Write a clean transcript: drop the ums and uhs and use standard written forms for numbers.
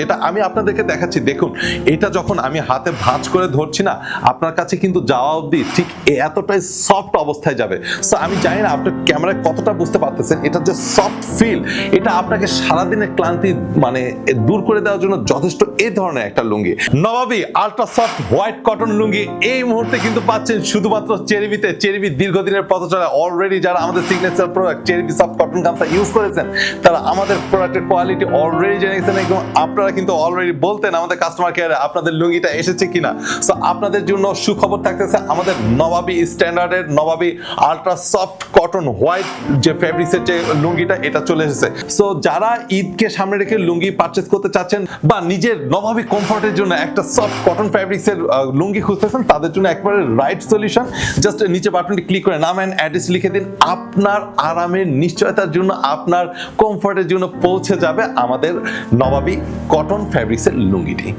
যেটা আমি আপনাদেরকে দেখাচ্ছি, দেখুন এটা যখন আমি হাতে ভাঁজ করে ধরছি না, আপনার কাছে কিন্তু যাওয়া অবধি ঠিক এতটাই সফট অবস্থায় যাবে। সো আমি জানি না আপনি ক্যামেরায় কতটা বুঝতে পারতেছেন, এটা যে সফট ফিল, এটা আপনাকে সারাদিনের ক্লান্তি মানে দূর করে দেওয়ার জন্য যথেষ্ট এই ধরনের একটা লুঙ্গি। নবাবী আলট্রা সফট হোয়াইট কটন লুঙ্গি এই মুহূর্তে কিন্তু পাচ্ছেন শুধুমাত্র চেরিবিতে। চেরিবি দীর্ঘদিনের পথচলা, অলরেডি যারা আমাদের সিগনেচার প্রোডাক্ট চেরিবি সফট কটন গামছা ইউজ করেছেন তারা আমাদের প্রোডাক্টের কোয়ালিটি অলরেডি জেনে গেছেন এবং আপনারা কিন্তু অলরেডি বলতেন আমাদের কাস্টমার কেয়ারে আপনাদের লুঙ্গিটা এসেছে কিনা। সো আপনাদের জন্য সুখবর থাকতেছে, আমাদের নবাবী স্ট্যান্ডার্ডের নবাবী আলট্রা সফট কটন হোয়াইট যে ফেব্রিক্সের যে লুঙ্গিটা এটা চলে এসেছে। সো যারা ঈদকে সামনে রেখে লুঙ্গি পারচেজ করতে চাচ্ছেন বা নিজের নবাবী কমফর্টের জন্য একটা সফট কটন ফেব্রিক্সের লুঙ্গি খুঁজতেছেন, তাদের জন্য একবারে রাইট সলিউশন। জাস্ট নিচে বাটনটি ক্লিক করে নাম এন্ড অ্যাড্রেস লিখে দিন, আপনার আরামের নিশ্চয়তার জন্য, আপনার কমফর্টের জন্য পৌঁছে যাবে আমাদের নবাবী কটন ফ্যাব্রিক্সের লুঙ্গিটি।